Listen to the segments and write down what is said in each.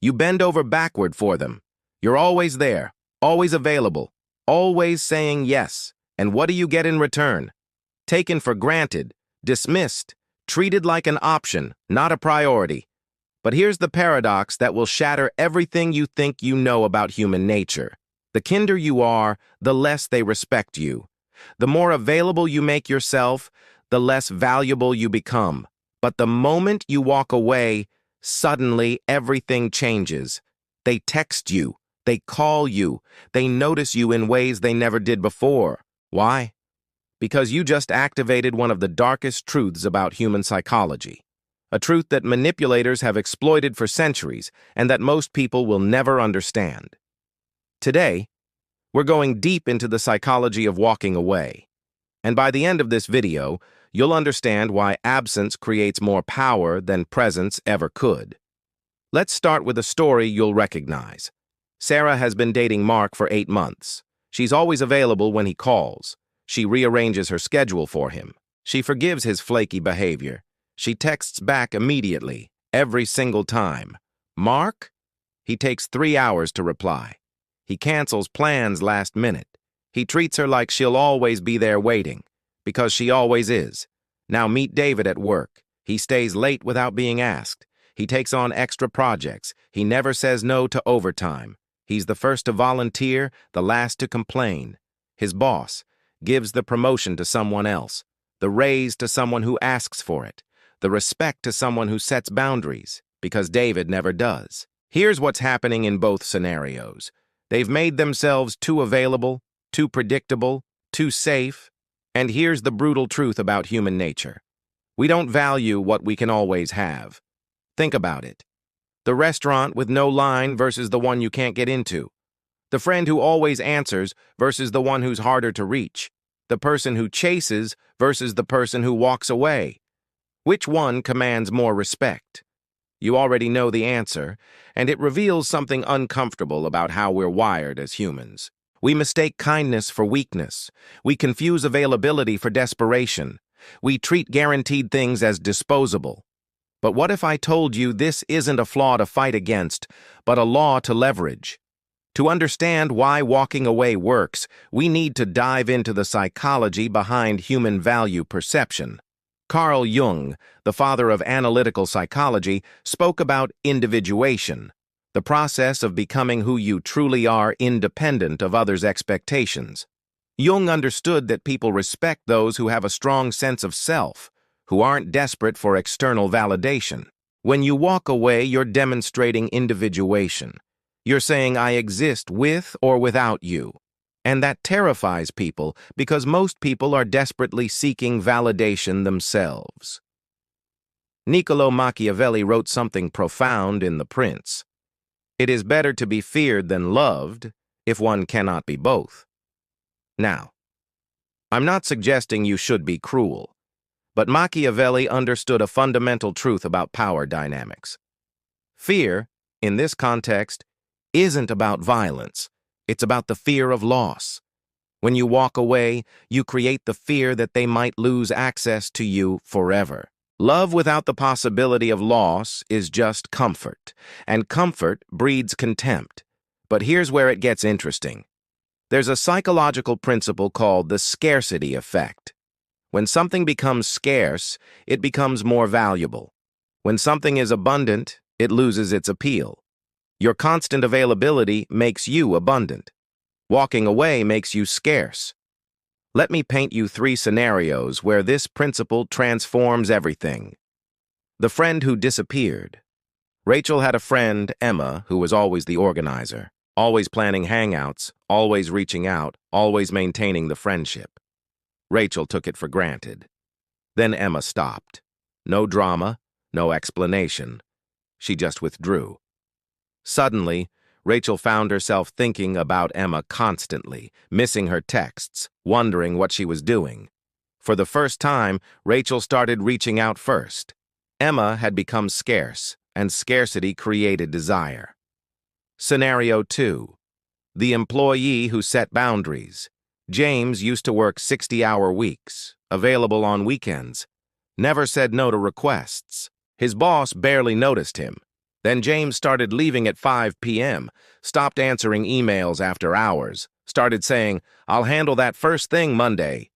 You bend over backward for them. You're always there, always available, always saying yes. And what do you get in return? Taken for granted, dismissed, treated like an option, not a priority. But here's the paradox that will shatter everything you think you know about human nature. The kinder you are, the less they respect you. The more available you make yourself, the less valuable you become. But the moment you walk away, suddenly everything changes. They text you, they call you, they notice you in ways they never did before. Why? Because you just activated one of the darkest truths about human psychology. A truth that manipulators have exploited for centuries and that most people will never understand. Today, we're going deep into the psychology of walking away. And by the end of this video, you'll understand why absence creates more power than presence ever could. Let's start with a story you'll recognize. Sarah has been dating Mark for 8 months. She's always available when he calls. She rearranges her schedule for him. She forgives his flaky behavior. She texts back immediately, every single time. Mark? He takes 3 hours to reply. He cancels plans last minute. He treats her like she'll always be there waiting, because she always is. Now meet David at work. He stays late without being asked. He takes on extra projects. He never says no to overtime. He's the first to volunteer, the last to complain. His boss gives the promotion to someone else, the raise to someone who asks for it, the respect to someone who sets boundaries, because David never does. Here's what's happening in both scenarios. They've made themselves too available, too predictable, too safe, and here's the brutal truth about human nature. We don't value what we can always have. Think about it. The restaurant with no line versus the one you can't get into. The friend who always answers versus the one who's harder to reach. The person who chases versus the person who walks away. Which one commands more respect? You already know the answer, and it reveals something uncomfortable about how we're wired as humans. We mistake kindness for weakness. We confuse availability for desperation. We treat guaranteed things as disposable. But what if I told you this isn't a flaw to fight against, but a law to leverage? To understand why walking away works, we need to dive into the psychology behind human value perception. Carl Jung, the father of analytical psychology, spoke about individuation, the process of becoming who you truly are independent of others' expectations. Jung understood that people respect those who have a strong sense of self, who aren't desperate for external validation. When you walk away, you're demonstrating individuation. You're saying, I exist with or without you. And that terrifies people because most people are desperately seeking validation themselves. Niccolo Machiavelli wrote something profound in The Prince. It is better to be feared than loved if one cannot be both. Now, I'm not suggesting you should be cruel, but Machiavelli understood a fundamental truth about power dynamics. Fear, in this context, isn't about violence. It's about the fear of loss. When you walk away, you create the fear that they might lose access to you forever. Love without the possibility of loss is just comfort, and comfort breeds contempt. But here's where it gets interesting. There's a psychological principle called the scarcity effect. When something becomes scarce, it becomes more valuable. When something is abundant, it loses its appeal. Your constant availability makes you abundant. Walking away makes you scarce. Let me paint you 3 scenarios where this principle transforms everything. The friend who disappeared. Rachel had a friend, Emma, who was always the organizer, always planning hangouts, always reaching out, always maintaining the friendship. Rachel took it for granted. Then Emma stopped. No drama, no explanation. She just withdrew. Suddenly, Rachel found herself thinking about Emma constantly, missing her texts, wondering what she was doing. For the first time, Rachel started reaching out first. Emma had become scarce, and scarcity created desire. Scenario 2. The employee who set boundaries. James used to work 60-hour weeks, available on weekends, never said no to requests. His boss barely noticed him. Then James started leaving at 5 p.m., stopped answering emails after hours, started saying, "I'll handle that first thing Monday."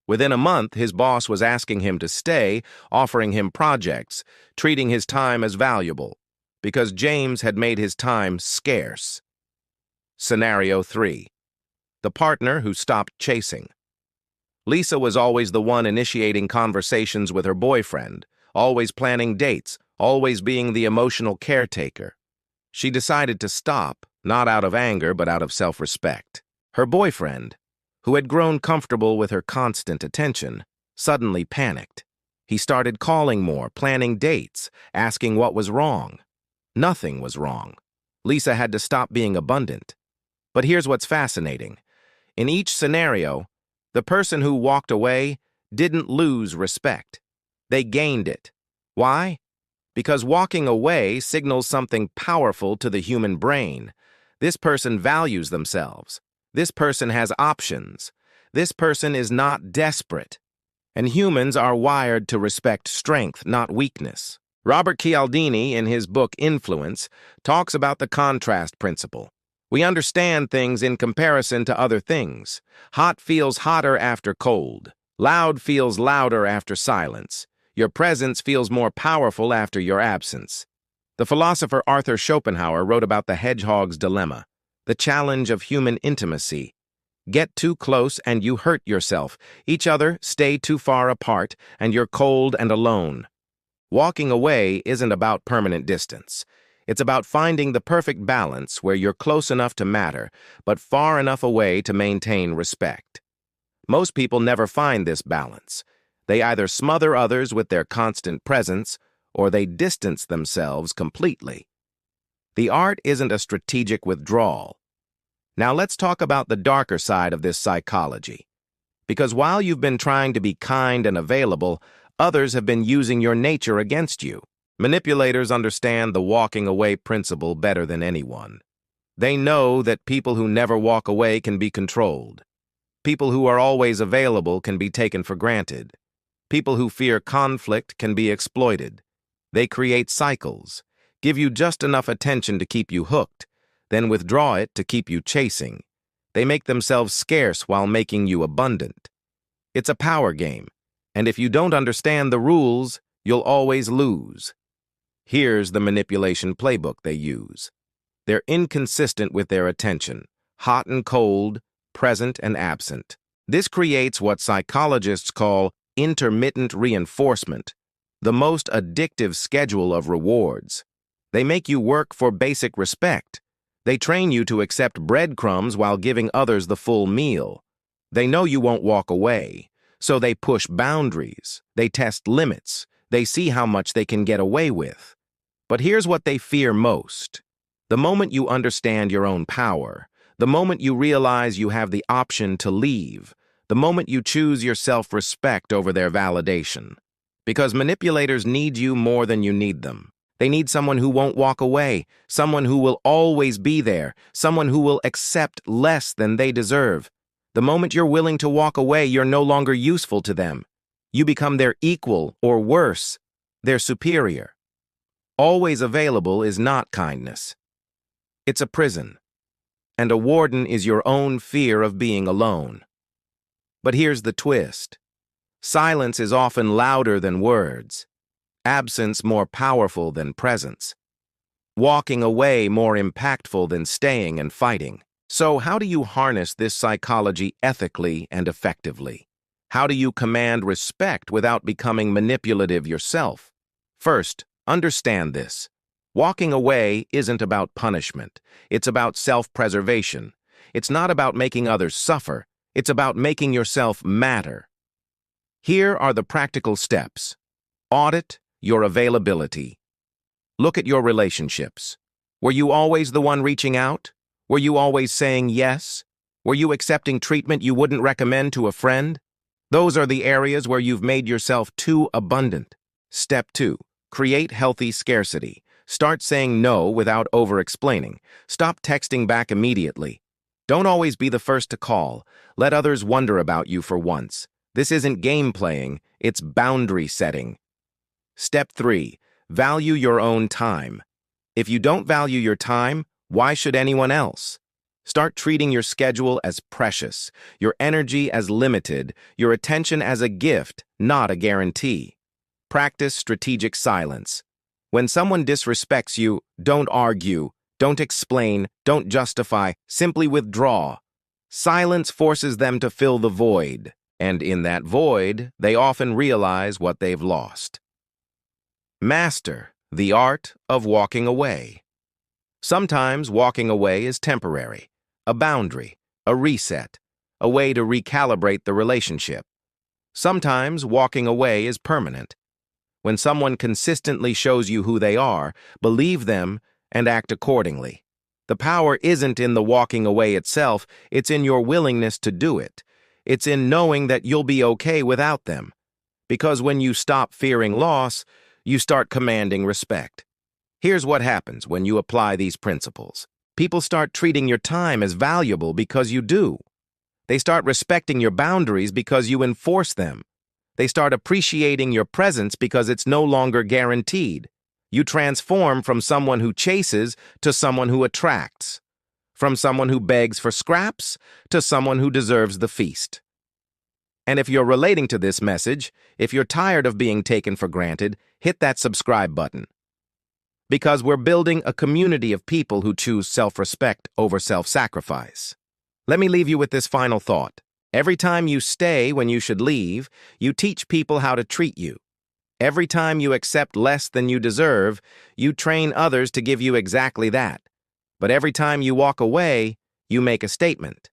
Within a month, his boss was asking him to stay, offering him projects, treating his time as valuable, because James had made his time scarce. Scenario 3. The partner who stopped chasing. Lisa was always the one initiating conversations with her boyfriend, always planning dates, always being the emotional caretaker. She decided to stop, not out of anger but out of self-respect. Her boyfriend, who had grown comfortable with her constant attention, suddenly panicked. He started calling more, planning dates, asking what was wrong. Nothing was wrong. Lisa had to stop being abundant. But here's what's fascinating. In each scenario, the person who walked away didn't lose respect. They gained it. Why? Because walking away signals something powerful to the human brain. This person values themselves. This person has options. This person is not desperate. And humans are wired to respect strength, not weakness. Robert Cialdini, in his book Influence, talks about the contrast principle. We understand things in comparison to other things. Hot feels hotter after cold. Loud feels louder after silence. Your presence feels more powerful after your absence. The philosopher Arthur Schopenhauer wrote about the hedgehog's dilemma, the challenge of human intimacy. Get too close and you hurt yourself. Each other, stay too far apart, and you're cold and alone. Walking away isn't about permanent distance. It's about finding the perfect balance where you're close enough to matter, but far enough away to maintain respect. Most people never find this balance. They either smother others with their constant presence, or they distance themselves completely. The art isn't a strategic withdrawal. Now let's talk about the darker side of this psychology. Because while you've been trying to be kind and available, others have been using your nature against you. Manipulators understand the walking away principle better than anyone. They know that people who never walk away can be controlled. People who are always available can be taken for granted. People who fear conflict can be exploited. They create cycles, give you just enough attention to keep you hooked, then withdraw it to keep you chasing. They make themselves scarce while making you abundant. It's a power game, and if you don't understand the rules, you'll always lose. Here's the manipulation playbook they use. They're inconsistent with their attention, hot and cold, present and absent. This creates what psychologists call intermittent reinforcement, the most addictive schedule of rewards. They make you work for basic respect. They train you to accept breadcrumbs while giving others the full meal. They know you won't walk away, so they push boundaries. They test limits. They see how much they can get away with. But here's what they fear most. The moment you understand your own power, the moment you realize you have the option to leave, the moment you choose your self-respect over their validation. Because manipulators need you more than you need them. They need someone who won't walk away, someone who will always be there, someone who will accept less than they deserve. The moment you're willing to walk away, you're no longer useful to them. You become their equal, or worse, their superior. Always available is not kindness. It's a prison. And a warden is your own fear of being alone. But here's the twist. Silence is often louder than words. Absence more powerful than presence. Walking away more impactful than staying and fighting. So how do you harness this psychology ethically and effectively? How do you command respect without becoming manipulative yourself? First, understand this. Walking away isn't about punishment. It's about self-preservation. It's not about making others suffer. It's about making yourself matter. Here are the practical steps. Audit your availability. Look at your relationships. Were you always the one reaching out? Were you always saying yes? Were you accepting treatment you wouldn't recommend to a friend? Those are the areas where you've made yourself too abundant. Step 2. Create healthy scarcity. Start saying no without over-explaining. Stop texting back immediately. Don't always be the first to call. Let others wonder about you for once. This isn't game playing, it's boundary setting. Step 3. Value your own time. If you don't value your time, why should anyone else? Start treating your schedule as precious, your energy as limited, your attention as a gift, not a guarantee. Practice strategic silence. When someone disrespects you, don't argue, don't explain, don't justify, simply withdraw. Silence forces them to fill the void, and in that void, they often realize what they've lost. Master the art of walking away. Sometimes walking away is temporary, a boundary, a reset, a way to recalibrate the relationship. Sometimes walking away is permanent. When someone consistently shows you who they are, believe them and act accordingly. The power isn't in the walking away itself, it's in your willingness to do it. It's in knowing that you'll be okay without them. Because when you stop fearing loss, you start commanding respect. Here's what happens when you apply these principles. People start treating your time as valuable because you do. They start respecting your boundaries because you enforce them. They start appreciating your presence because it's no longer guaranteed. You transform from someone who chases to someone who attracts. From someone who begs for scraps to someone who deserves the feast. And if you're relating to this message, if you're tired of being taken for granted, hit that subscribe button. Because we're building a community of people who choose self-respect over self-sacrifice. Let me leave you with this final thought. Every time you stay when you should leave, you teach people how to treat you. Every time you accept less than you deserve, you train others to give you exactly that. But every time you walk away, you make a statement.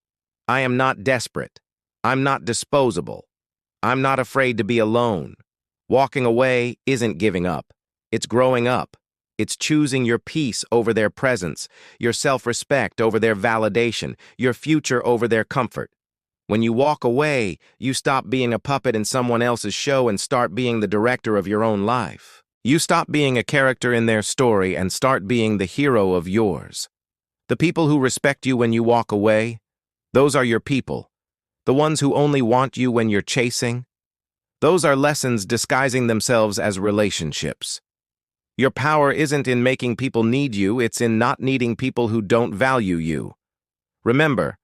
I am not desperate. I'm not disposable. I'm not afraid to be alone. Walking away isn't giving up. It's growing up. It's choosing your peace over their presence, your self-respect over their validation, your future over their comfort. When you walk away, you stop being a puppet in someone else's show and start being the director of your own life. You stop being a character in their story and start being the hero of yours. The people who respect you when you walk away, those are your people. The ones who only want you when you're chasing, those are lessons disguising themselves as relationships. Your power isn't in making people need you, it's in not needing people who don't value you. Remember,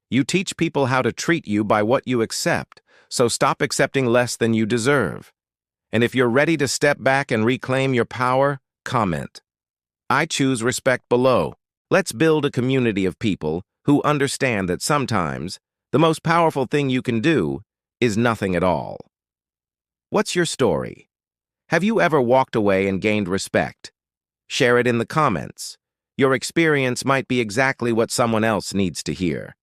you teach people how to treat you by what you accept, so stop accepting less than you deserve. And if you're ready to step back and reclaim your power, comment. I choose respect below. Let's build a community of people who understand that sometimes the most powerful thing you can do is nothing at all. What's your story? Have you ever walked away and gained respect? Share it in the comments. Your experience might be exactly what someone else needs to hear.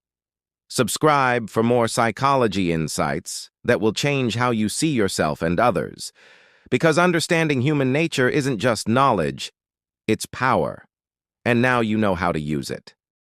Subscribe for more psychology insights that will change how you see yourself and others. Because understanding human nature isn't just knowledge, it's power. And now you know how to use it.